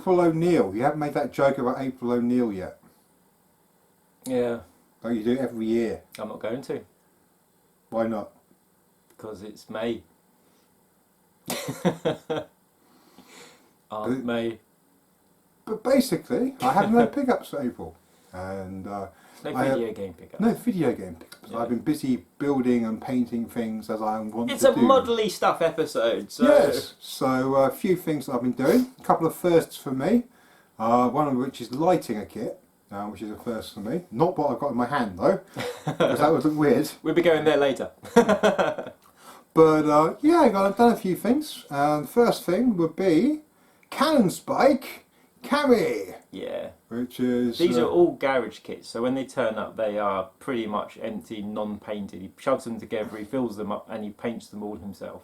April O'Neil. You haven't made that joke about April O'Neil yet. Yeah. Oh, you do it every year. I'm not going to. Why not? Because it's May. Aunt May. But basically, I have no pickups for April. And No video game pickups. no video game pickups. Yeah. I've been busy building and painting things as I want It's to a do. muddly stuff episode. So. Yes. So a few things that I've been doing. A couple of firsts for me. One of which is lighting a kit, which is a first for me. Not what I've got in my hand though, because that would look weird. We'll be going there later. But yeah, I've done a few things. The first thing would be Cannon Spike Carry. Yeah. Which is... These are all garage kits, so when they turn up they are pretty much empty, non-painted. He shoves them together, he fills them up and he paints them all himself.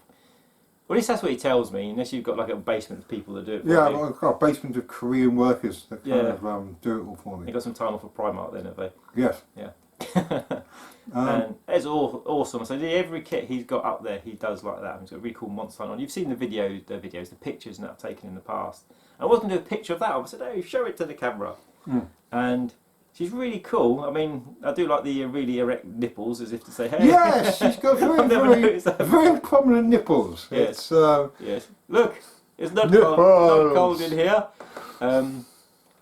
Well, at least that's what he tells me, unless you've got like a basement of people that do it for yeah, you. I've got a basement of Korean workers that kind Yeah. of do it all for me. You've got some time off of Primark then, have they? Yes. Yeah. Um, And it's all awesome. So every kit he's got up there, he does like that. He's got a really cool monster on. You've seen the pictures that I've taken in the past. I was going to do a picture of that. I said, "Oh, show it to the camera." And she's really cool. I mean, I do like the really erect nipples, as if to say, "Hey." Yes, she's got very prominent nipples. Yes. It's Yes. Look, it's not nipples. not cold in here.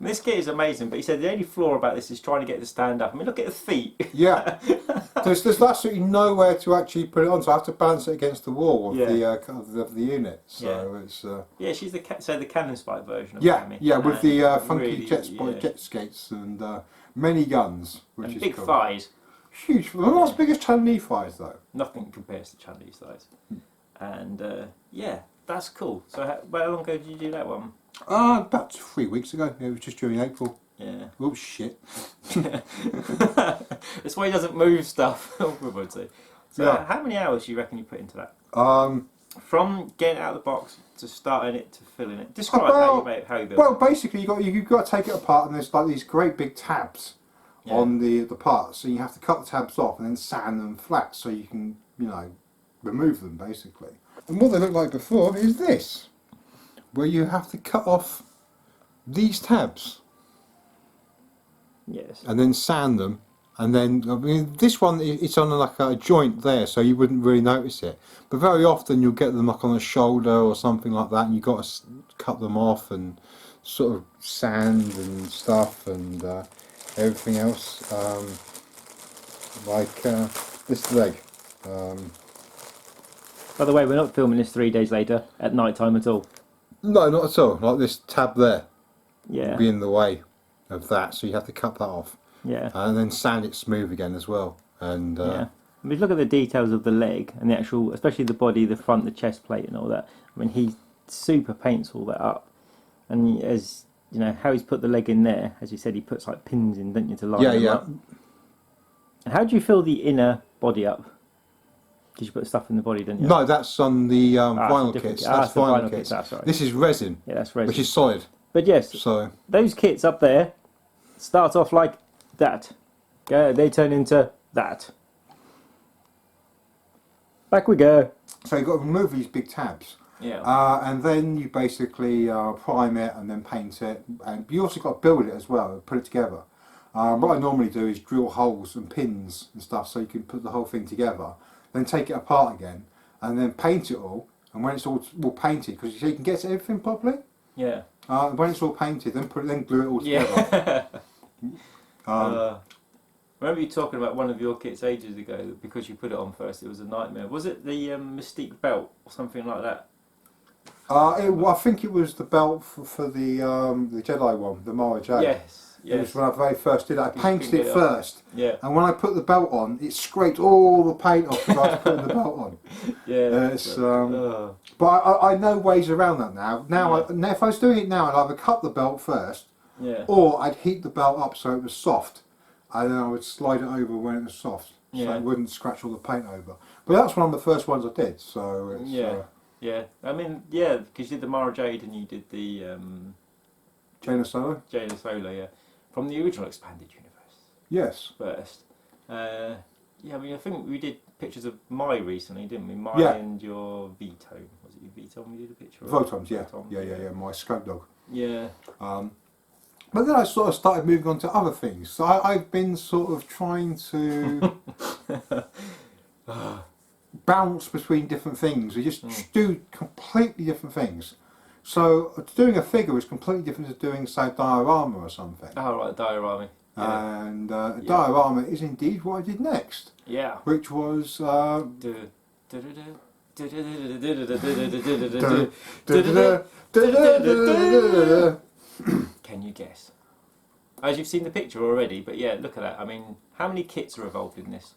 This kit is amazing, but he said the only flaw about this is trying to get it to stand up. I mean, look at the feet. Yeah. There's absolutely nowhere to actually put it on, so I have to balance it against the wall of the unit. So it's yeah, she's the the Cannon Spike version of yeah, Tammy. yeah, with the funky really, jet skates and many guns, which and is big cool. thighs. Huge. Well, not as big as Chinese thighs though. Nothing compares to Chinese thighs. And yeah, that's cool. So how long ago did you do that one? About 3 weeks ago. It was just during April. Yeah. Oh shit. That's why he doesn't move stuff. So Yeah. how many hours do you reckon you put into that? From getting it out of the box to starting it to filling it. Describe how you build well, it. basically you've got to take it apart, and there's like these great big tabs on the parts. So you have to cut the tabs off and then sand them flat so you can remove them basically. And what they looked like before is this, where you have to cut off these tabs. Yes. And then sand them, and then this one it's on like a joint there, so you wouldn't really notice it. But very often you'll get them like on a shoulder or something like that, and you've got to cut them off and sort of sand and stuff and everything else, like this leg. By the way, we're not filming this 3 days later at night time at all. No, not at all. Like this tab there Yeah. would be in the way of that, so you have to cut that off. Yeah. And then sand it smooth again as well. And Yeah. I mean, look at the details of the leg and the actual, especially the body, the front, the chest plate, and all that. I mean, he super paints all that up, and as you know, how he's put the leg in there, as you said, he puts like pins in, don't you, to line them up. And how do you fill the inner body up? Because you put stuff in the body, don't you? No, that's on the vinyl different kits. kit. That's the vinyl kits. That's right. This is resin, Yeah, that's resin. which is solid. But yes, So those kits up there start off like that. They turn into that. Back we go. So you've got to remove these big tabs. Yeah. And then you basically prime it and then paint it. And you also got to build it as well, put it together. What I normally do is drill holes and pins and stuff so you can put the whole thing together. Then take it apart again and then paint it all. And when it's all painted, because you can get to everything properly. Yeah. When it's all painted, then glue it all together. Yeah. Remember you talking about one of your kits ages ago that because you put it on first, it was a nightmare. Was it the Mystique belt or something like that? I think it was the belt for the Jedi one, the Mara Jade. Yes. It was when I very first did it. I painted it get it first. Yeah. And when I put the belt on, it scraped all the paint off because I was putting the belt on. Yeah. But I know ways around that now. Now if I was doing it now, I'd either cut the belt first, or I'd heat the belt up so it was soft, and then I would slide it over when it was soft, so it wouldn't scratch all the paint over. But that's one of the first ones I did. So it's, yeah. I mean, yeah, because you did the Mara Jade and you did the Jaina Solo. Jaina Solo, yeah, from the original expanded universe. Yes. First. Yeah, I mean, I think we did pictures of Mai recently, didn't we? Mai Yeah. and your Vito. Was it your Vito we did a picture of? Photons, yeah. Photon, Yeah, my scope dog. Yeah. But then I sort of started moving on to other things. So I've been sort of trying to bounce between different things. We just do completely different things. So doing a figure is completely different to doing, say, diorama or something. Oh, right, diorama. Yeah. And diorama is indeed what I did next. Yeah. Which was... Can you guess? As you've seen the picture already, but yeah, look at that. I mean, how many kits are involved in this?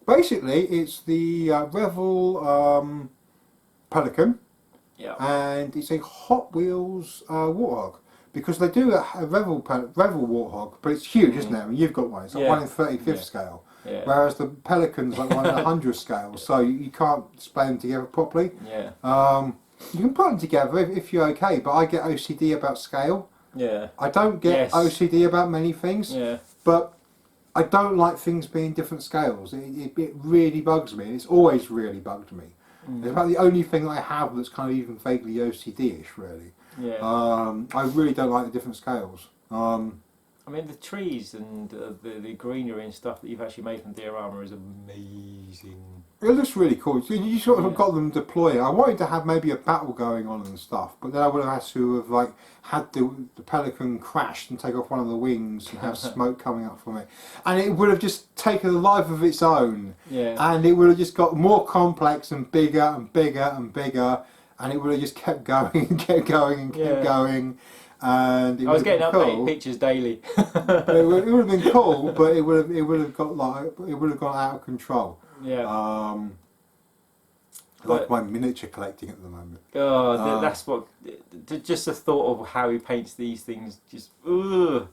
Basically, it's the Revel Pelican, Yeah. and it's a Hot Wheels Warthog. Because they do a Revel Warthog, but it's huge, isn't it? I mean, you've got one. It's like 1 in 35th scale. Yeah. Whereas the Pelican's like 1 in 100th scale, so you can't display them together properly. Yeah. You can put them together if you're okay, but I get OCD about scale. Yeah. I don't get OCD about many things, but I don't like things being different scales. It really bugs me, and it's always really bugged me. It's about the only thing I have that's kind of even vaguely OCD-ish, really. Yeah. I really don't like the different scales. I mean, the trees and the greenery and stuff that you've actually made from diorama is amazing. It looks really cool. You sort of got them deploying. I wanted to have maybe a battle going on and stuff, but then I would have had to have like had the Pelican crash and take off one of the wings and have smoke coming up from it, and it would have just taken a life of its own. Yeah. And it would have just got more complex and bigger and bigger and bigger, and it would have just kept going and kept going and kept going. And I was getting updated pictures daily. it would have been cool, but it would have gone out of control. Yeah. Like my miniature collecting at the moment. Oh, that's what. Just the thought of how he paints these things, just. Ugh.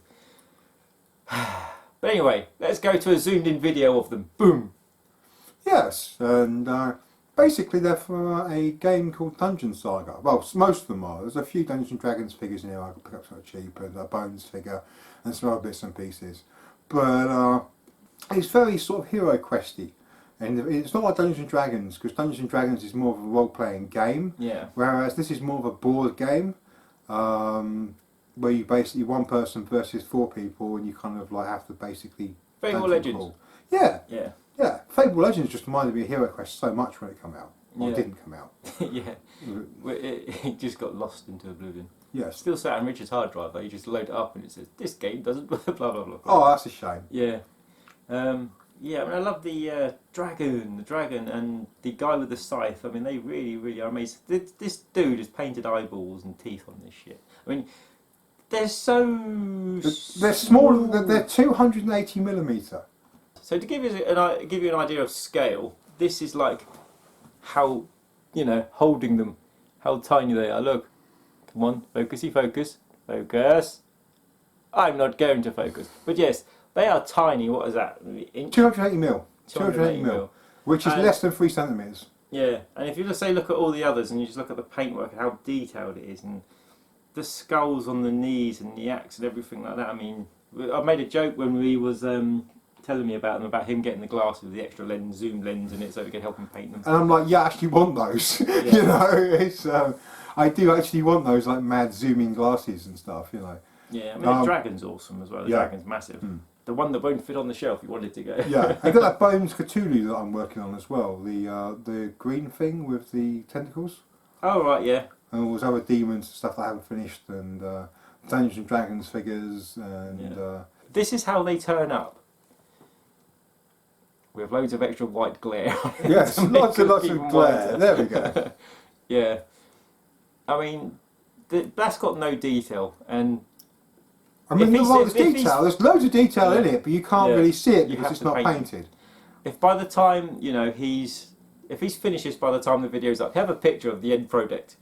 But anyway, let's go to a zoomed-in video of them. Boom. Yes, and basically they're for a game called Dungeon Saga. Well, most of them are. There's a few Dungeons and Dragons figures in here I could pick up sort of cheap, and a Bones figure, and some other bits and pieces. But it's very sort of hero questy. And it's not like Dungeons and Dragons, because Dungeons and Dragons is more of a role-playing game. Yeah. Whereas this is more of a board game, where you basically 1 person versus 4 people, and you kind of like have to basically. Fable Legends. Yeah. Yeah. Yeah. Fable Legends just reminded me of Hero Quest so much when it came out. Well, it didn't come out. Yeah. It just got lost into oblivion. Yes. Still sat on Richard's hard drive though. You just load it up and it says this game doesn't blah blah blah blah. Oh, that's a shame. Yeah. Yeah, I mean, I love the dragon, and the guy with the scythe. I mean, they really are amazing. This dude has painted eyeballs and teeth on this shit. I mean, they're so. They're small. They're 280mm. So to give you an idea of scale, this is like how, holding them, how tiny they are. Look, come on, focus. I'm not going to focus, but yes. They are tiny. What is that? 280mm. 280mm. Which is less than 3 centimetres. Yeah, and if you just look at all the others and you just look at the paintwork and how detailed it is, and the skulls on the knees and the axe and everything like that. I mean, I made a joke when we was telling me about them, about him getting the glass with the extra lens, zoom lens in it, so we could help him paint them. And I'm like, yeah, I actually want those. Yeah. It's I do actually want those like mad zooming glasses and stuff. Yeah, I mean the dragon's awesome as well. The dragon's massive. The one that won't fit on the shelf, you wanted to go. Yeah, I got that Bones Cthulhu that I'm working on as well. The green thing with the tentacles. Oh right, yeah. And all those other demons and stuff that I haven't finished, and Dungeons and Dragons figures, and this is how they turn up. With loads of extra white glare. Yes, lots and lots of glare. There we go. Yeah. I mean, that's got no detail, and. I mean, there's detail. There's loads of detail in it, but you can't really see it because it's not painted. If by the time he's finished this, by the time the video's up, have a picture of the end project.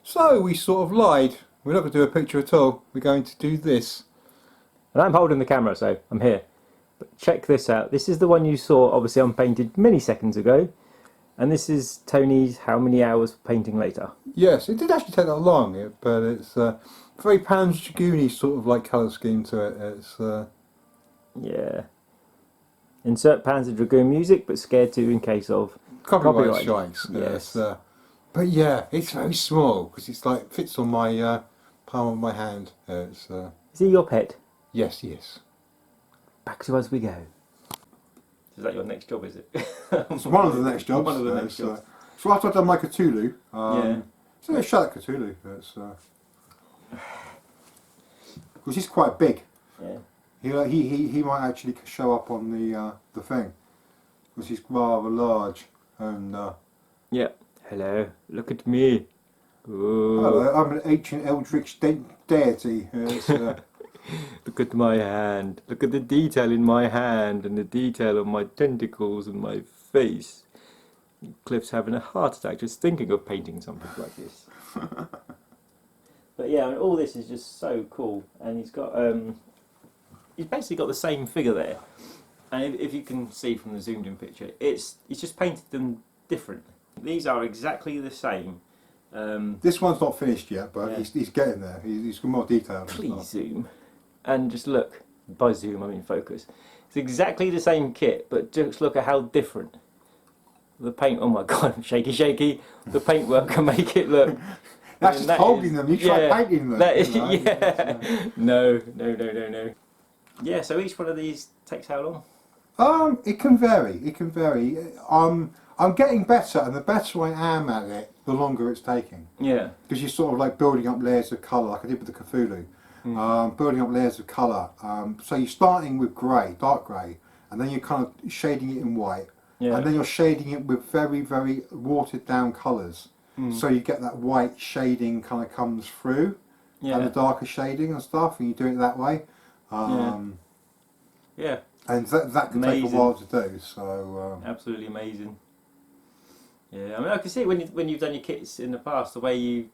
So we sort of lied. We're not going to do a picture at all. We're going to do this. And I'm holding the camera, so I'm here. But check this out. This is the one you saw, obviously unpainted, many seconds ago. And this is Tony's how many hours painting later. Yes, it did actually take that long, but it's very Pan's Dragoon-y sort of like colour scheme to it. It's Yeah. Insert Panzer Dragoon music, but scared to in case of Copyright strikes. Yes. But yeah, it's very small because it's like fits on my palm of my hand. Is he your pet? Yes, yes. Back to us we go. Is that your next job, is it? It's one of the next jobs. One of the next jobs. So after I've done my Cthulhu, Yeah. so a shot at Cthulhu. Because he's quite big. Yeah. He might actually show up on the thing because he's rather large and. Yeah. Hello. Look at me. Ooh. Hello, I'm an ancient eldritch deity. Look at my hand. Look at the detail in my hand and the detail on my tentacles and my face. Cliff's having a heart attack just thinking of painting something like this. But yeah, I mean, all this is just so cool, and he's got he's basically got the same figure there. And if you can see from the zoomed in picture, he's just painted them different. These are exactly the same. This one's not finished yet, but Yeah. he's getting there. He's got more detail. Please zoom. And just look. By zoom, I mean focus. It's exactly the same kit, but just look at how different. The paint, oh my god, shaky, shaky. The paintwork can make it look. That's just holding them. You try painting them. That is, you know, yeah. No. Yeah, so each one of these takes how long? It can vary. It can vary. I'm getting better, and the better I am at it, the longer it's taking. Yeah. Because you're sort of like building up layers of colour, like I did with the Cthulhu. Building up layers of colour. So you're starting with grey, dark grey, and then you're kind of shading it in white, and then you're shading it with very, very watered down colours. So you get that white shading kind of comes through, and the darker shading and stuff, and you do it that way. Yeah. And that can take a while to do. So absolutely amazing. Yeah, I mean, I can see when you've done your kits in the past, the way you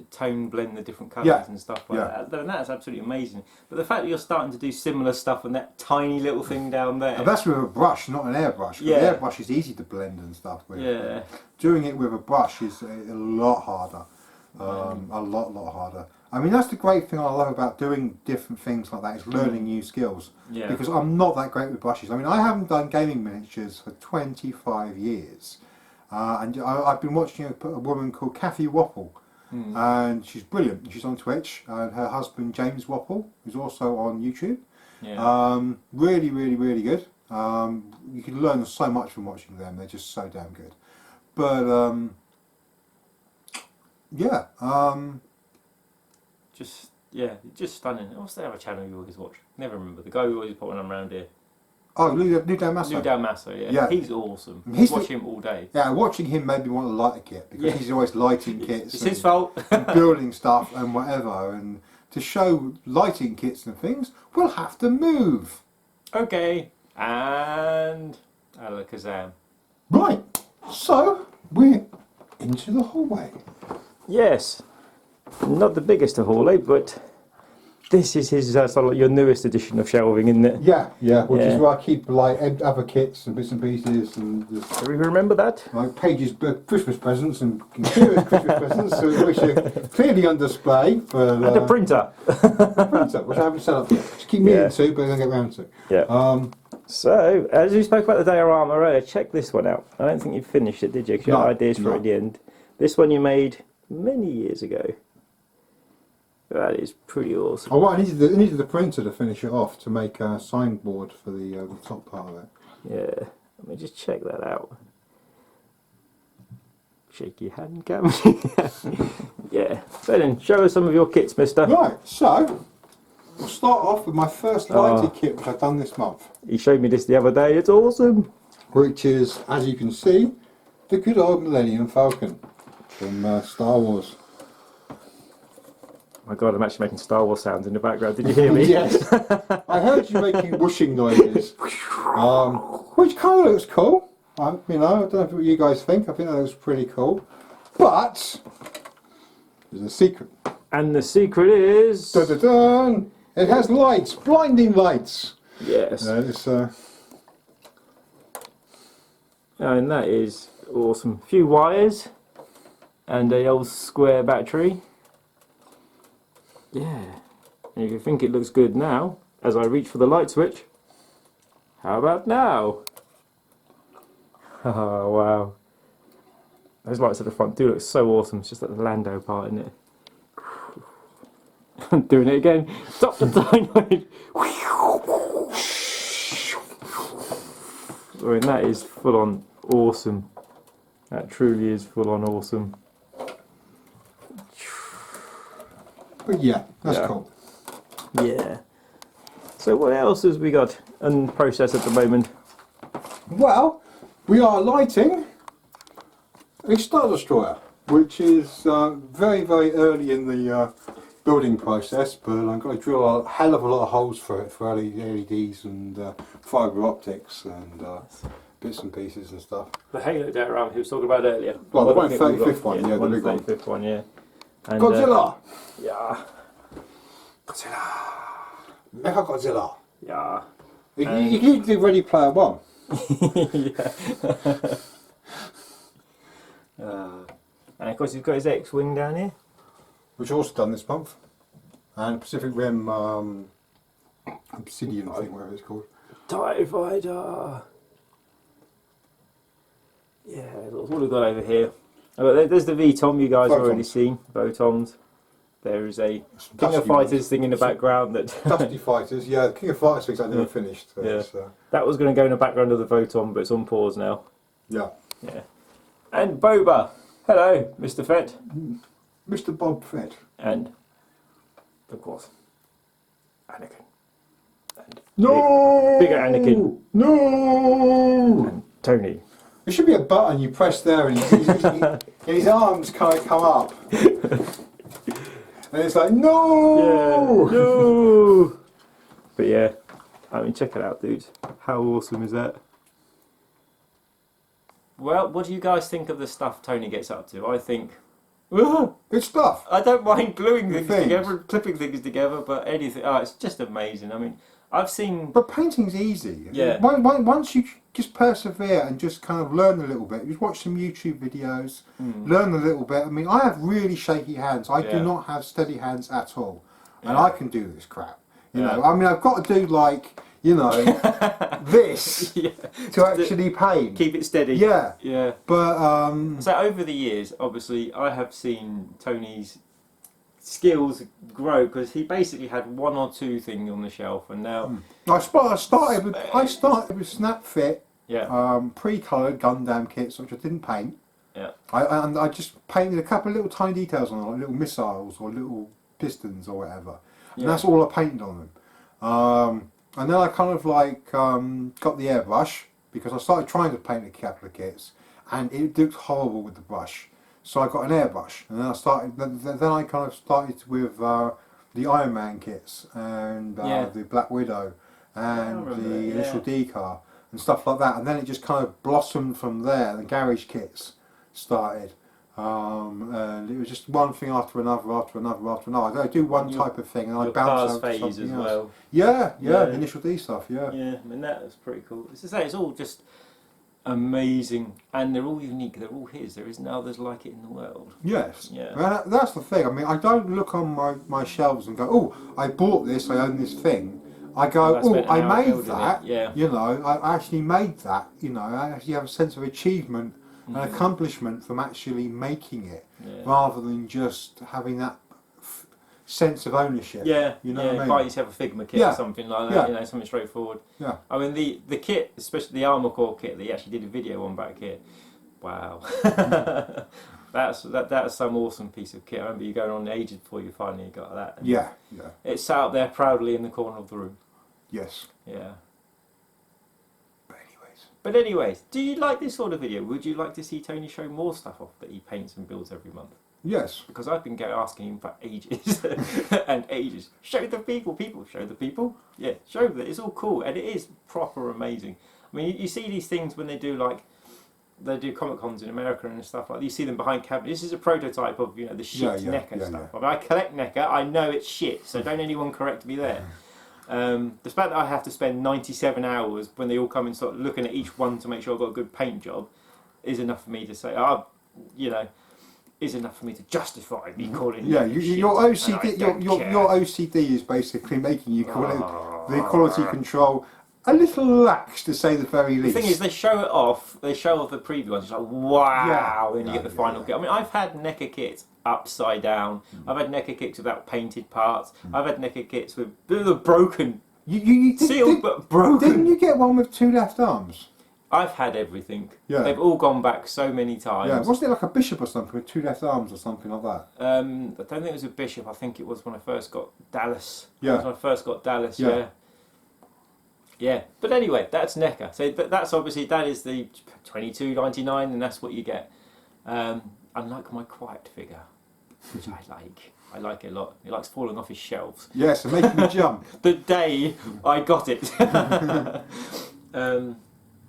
tone blend the different colours and stuff like that. Then that's absolutely amazing. But the fact that you're starting to do similar stuff on that tiny little thing down there. And that's with a brush, not an airbrush. Yeah. The airbrush is easy to blend and stuff with. Yeah. Doing it with a brush is a lot harder. A lot harder. I mean, that's the great thing I love about doing different things like that, is learning new skills. Yeah. Because I'm not that great with brushes. I mean, I haven't done gaming miniatures for 25 years. And I've been watching a woman called Kathy Wapple. And she's brilliant. She's on Twitch, and her husband James Wapple, who's also on YouTube. Yeah. Really, really, really good. You can learn so much from watching them. They're just so damn good. But yeah. Just stunning. What's the other channel you always watch? Never remember. The guy who always put one around here. Oh, New Masso. New Masso, yeah. He's awesome. Watch him all day. Yeah, watching him made me want to light a kit, because he's always lighting kits. It's his fault. And building stuff and whatever. And to show lighting kits and things, we'll have to move. Okay. And alakazam. Right. So, we're into the hallway. Yes. Not the biggest of hallway, but this is his sort of like your newest edition of shelving, isn't it? Yeah. Which is where I keep like other kits and bits and pieces and just, do we remember that? like Paige's Christmas presents and Kira's Christmas presents, which are clearly on display. But, and a printer. Which I haven't set up yet. Just keep meaning to, but I don't get round to. Yeah. So, as we spoke about the diorama earlier, check this one out. I don't think you finished it, did you? Because you had ideas for it at the end. This one you made many years ago. That is pretty awesome. Oh, well, I needed the printer to finish it off to make a signboard for the top part of it. Yeah, let me just check that out. Shake your hand, Cam. Yeah. So then, show us some of your kits, mister. Right, so we'll start off with my first lighted kit, which I've done this month. He showed me this the other day. It's awesome. Which is, as you can see, the good old Millennium Falcon from Star Wars. My God, I'm actually making Star Wars sounds in the background. Did you hear me? Yes. I heard you making whooshing noises. Which kind of looks cool. I don't know what you guys think. I think that looks pretty cool. But there's a secret. And the secret is... Dun, dun, dun. It has lights, blinding lights. Yes. And that is awesome. A few wires and a old square battery. Yeah. And if you think it looks good now, as I reach for the light switch, How about now? Oh, wow. Those lights at the front do look so awesome. It's just that the Lando part, isn't it? I'm doing it again. Stop the dynamite. I mean, that is full on awesome. That truly is full on awesome. But yeah, that's Yeah. cool. Yeah. So what else has we got in process at the moment? Well, we are lighting a Star Destroyer, which is very, very early in the building process, but I've got to drill a hell of a lot of holes for it, for LEDs and fibre optics and bits and pieces and stuff. The Halo diorama he was talking about earlier. Well, the 135th one, yeah, the big one. 135th one, yeah. And, Godzilla! Yeah. Godzilla! Mecha Godzilla! Yeah. You can do Ready Player One. And of course he's got his X-Wing down here. Which also done this month. And Pacific Rim Obsidian, I think, whatever it's called. TIE Fighter! Yeah, that's what we've got over here. Oh, there's the VTOM you guys have already seen. Votoms. There is a King of Fighters thing in the background that... Dusty Fighters, yeah, the King of Fighters things I never finished. So Yeah. it's, That was going to go in the background of the Votom, but it's on pause now. yeah. Yeah. And Boba! Hello, Mr. Fett. Mr. Bob Fett. And, of course, Anakin. And No! Bigger Anakin. No! And Tony. There should be a button you press there and his arms kind of come up. And it's like, no! Yeah. No! But yeah, I mean, check it out, dudes. How awesome is that? Well, what do you guys think of the stuff Tony gets up to? I think... Good stuff. I don't mind gluing things Things. together, clipping things together, but anything... Oh, it's just amazing. I mean, I've seen... But painting's easy. Yeah. Once you just persevere and just kind of learn a little bit, just watch some YouTube videos, learn a little bit. I mean, I have really shaky hands. I do not have steady hands at all. And I can do this crap. You know, I mean, I've got to do like, you know, this to actually paint. Keep it steady. Yeah. Yeah. But, So over the years, obviously, I have seen Tony's skills grow because he basically had one or two things on the shelf, and now I started with Snap Fit, pre-coloured Gundam kits, which I didn't paint. Yeah. I just painted a couple of little tiny details on them, like little missiles or little pistons or whatever. And that's all I painted on them. And then I kind of like got the airbrush because I started trying to paint a couple of kits, and it looked horrible with the brush. So I got an airbrush, and then I started. Then I kind of started with the Iron Man kits and the Black Widow and the initial D car and stuff like that. And then it just kind of blossomed from there. The garage kits started, and it was just one thing after another, after another, after another. I do one type of thing, and I bounce out to something else. Well. Yeah, the initial D stuff. Yeah. Yeah, I mean that was pretty cool. As I say, it's all just amazing, and they're all unique. They're all his. There isn't others like it in the world. Yes. Yeah. Well, that's the thing. I mean, I don't look on my shelves and go, "Oh, I bought this. I own this thing." I go, "Oh, I made that." Yeah. You know, I actually made that. You know, I actually have a sense of achievement and accomplishment from actually making it, rather than just having that sense of ownership. Yeah, you know what I mean? Buy yourself a Figma kit or something like that. You know, something straightforward. Yeah. I mean the kit, especially the Armour Core kit that he actually did a video on back here. Wow. That's some awesome piece of kit. I remember you going on ages before you finally got that. And Yeah. it sat up there proudly in the corner of the room. Yes. Yeah. But anyways, do you like this sort of video? Would you like to see Tony show more stuff off that he paints and builds every month? Yes. Because I've been asking him for ages and ages. Show the people, show the people. Yeah, show that it's all cool, and it is proper amazing. I mean, you see these things when they do Comic Cons in America and stuff like that. You see them behind cabinets. This is a prototype of the shit NECA stuff. I mean, I collect NECA. I know it's shit, so don't anyone correct me there. The fact that I have to spend 97 hours when they all come and start looking at each one to make sure I've got a good paint job is enough for me to say, is enough for me to justify me calling your OCD. shit. Your OCD is basically making you call it the quality control a little lax to say the very The least. thing is, they show it off. They show off the preview ones. It's like, wow! Yeah. Then you get the final kit. I mean, I've had NECA kits upside down. I've had NECA kits without painted parts. I've had NECA kits with the broken, sealed but broken. Didn't you get one with 2 left arms? I've had everything. Yeah. They've all gone back so many times. Yeah, wasn't it like a bishop or something with 2 left arms or something like that? I don't think it was a bishop. I think it was when I first got Dallas. Yeah. When I first got Dallas. Yeah. Yeah. Yeah. But anyway, that's NECA. So that's obviously that is the $22.99, and that's what you get. Unlike my quiet figure, which I like. I like it a lot. It likes falling off his shelves. Yes, and making me jump. The day I got it.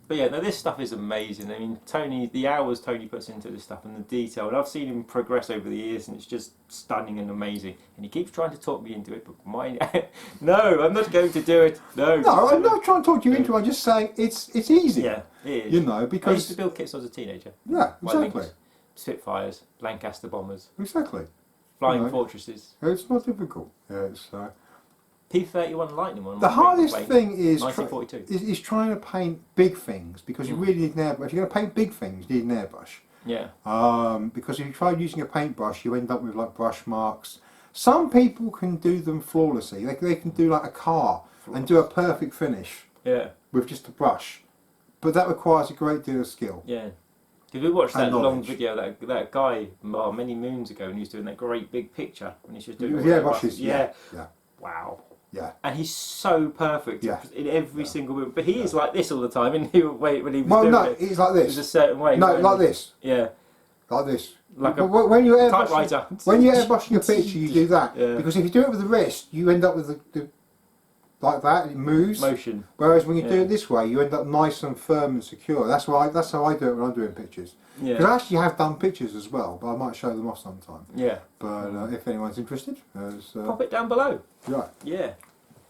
But yeah, no, this stuff is amazing. I mean, Tony, the hours Tony puts into this stuff and the detail, and I've seen him progress over the years, and it's just stunning and amazing. And he keeps trying to talk me into it, but no, I'm not going to do it. No, I'm not trying to talk you into it. I'm just saying it's easy. Yeah, it is. You know, I because used to build kits as a teenager. yeah, exactly, Lynx, Spitfires, Lancaster bombers, exactly. Flying You know. Fortresses, It's not difficult. Yeah, it's. P-31 Lightning one. The hardest thing is, 1942. is trying to paint big things, because you really need an airbrush. If you're going to paint big things, you need an airbrush. Yeah. Because if you try using a paintbrush, you end up with like brush marks. Some people can do them flawlessly. They can do like a car and do a perfect finish Yeah. with just a brush. But that requires a great deal of skill. Yeah. Because we watched that And long knowledge. video, that guy many moons ago, and he was doing that great big picture when he was doing With all the the airbrushes, Yeah. yeah. Wow. Yeah. And he's so perfect Yeah. in every Yeah. single move. But he is like this all the time, and he would wait when he was Well, doing no, it. it's like It was a this. certain way. No, wasn't like it? this. Yeah. Like this. Like a when you're airbrushing, typewriter. when you're airbrushing a picture, you do that. Yeah. Because if you do it with the wrist, you end up with the like that, and it moves. Motion. Whereas when you do Yeah. it this way, you end up nice and firm and secure. That's how I do it when I'm doing pictures. Because I Yeah. actually have done pictures as well, but I might show them off sometime. Yeah. But if anyone's interested, Pop it down below. right. Yeah.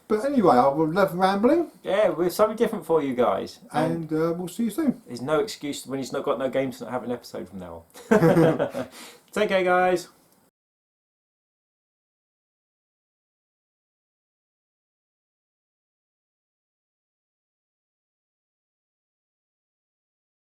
But anyway, I will love rambling, Yeah, we're something different for you guys. and we'll see you soon. There's no excuse when he's not got no games to not have an episode from now on. Take care, guys.